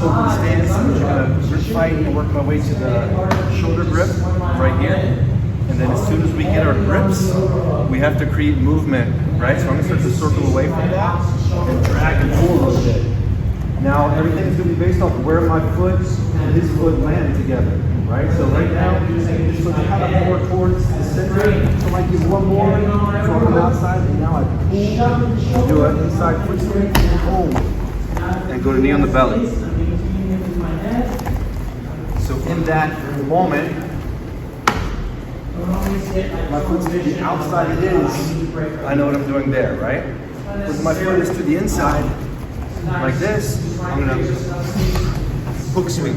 open stance. I'm just gonna grip fight and work my way to the shoulder grip right here. And then as soon as we get our grips, we have to create movement, right? So I'm gonna start to circle away from that and drag and pull a little bit. Now everything is gonna be based off where my foot and his foot land together, right? So right now, his foot's kind of more towards the center. So I might do one more, so I'm on the outside, and now I pull, do an inside foot sweep, boom, and go to knee on the belly. So in that moment, my foot's to the outside it is, I know what I'm doing there, right? If my foot is to the inside, like this, I'm gonna hook sweep.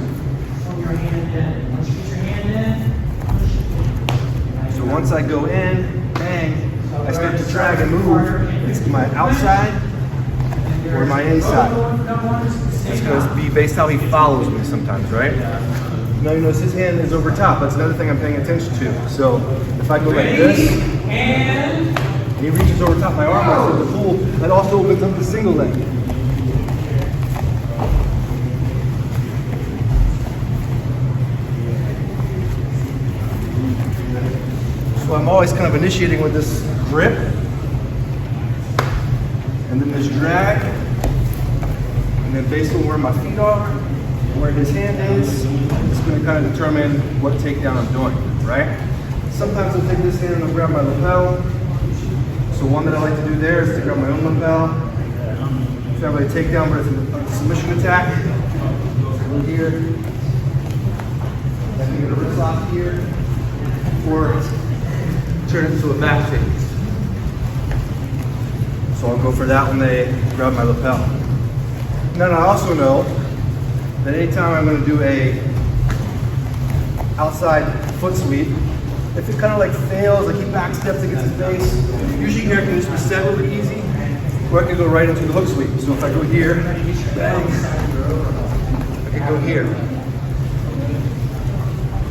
So once I go in, bang, I start to drag and move. It's my outside or my inside. It's going to be based how he follows me sometimes, right? Now you notice his hand is over top. That's another thing I'm paying attention to. So if I go like this, and he reaches over top my arm, I start to pull. That also opens up the single leg. So I'm always kind of initiating with this grip, and then this drag, and then based on where my feet are, where his hand is, it's going to kind of determine what takedown I'm doing, right? Sometimes I'll take this hand and I'll grab my lapel. So one that I like to do there is to grab my own lapel. It's not really a takedown, but it's a submission attack. Go here. I can get a wrist lock here, or turn it into a back take. So I'll go for that when they grab my lapel. Then I also know that anytime I'm going to do a outside foot sweep, if it kind of like fails, like he back steps against his base, usually here I can just reset really easy, or I can go right into the hook sweep. So if I go here, bang, I can go here.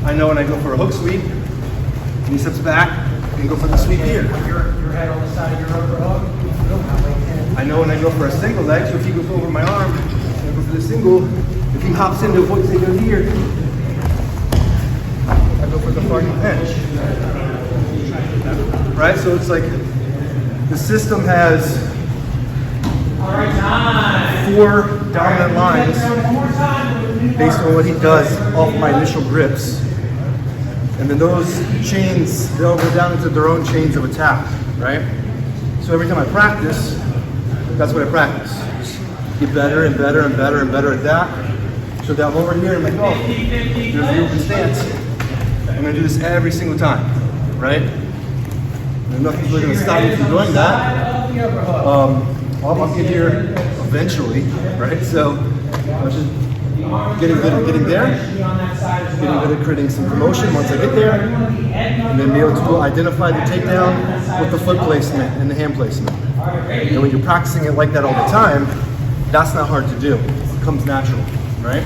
I know when I go for a hook sweep, and he steps back, I can go for the sweep here. Your head on the side of your overhook. I know when I go for a single leg, so if he goes over my arm, and I go for the single, if he hops into what he goes here, I go for the far knee pinch. Right? So it's like the system has 4 dominant lines based on what he does off my initial grips. And then those chains, they'll go down into their own chains of attack, right? So every time I practice, that's what I practice. Just get better and better and better and better at that. So that I'm over here and I'm like, oh, there's the open stance. I'm gonna do this every single time, right? And nothing's really gonna stop me from doing that. I'll get here eventually, right? So I'm just getting good at getting there, getting good at creating some promotion once I get there, and then be able to identify the takedown with the foot placement and the hand placement. And when you're practicing it like that all the time, that's not hard to do. It comes natural, right?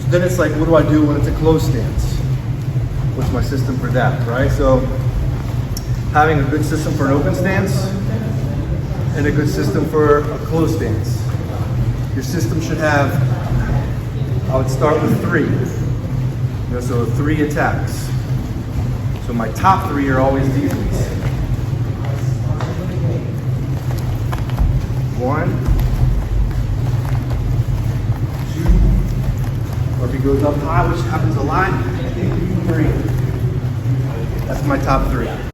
So then it's like, what do I do when it's a closed stance? What's my system for that, right? So having a good system for an open stance and a good system for a closed stance. Your system should have, I would start with 3. So 3 attacks. So my top 3 are always these ones. 1, 2, or if he goes up high, which happens a lot, 3. That's my top 3.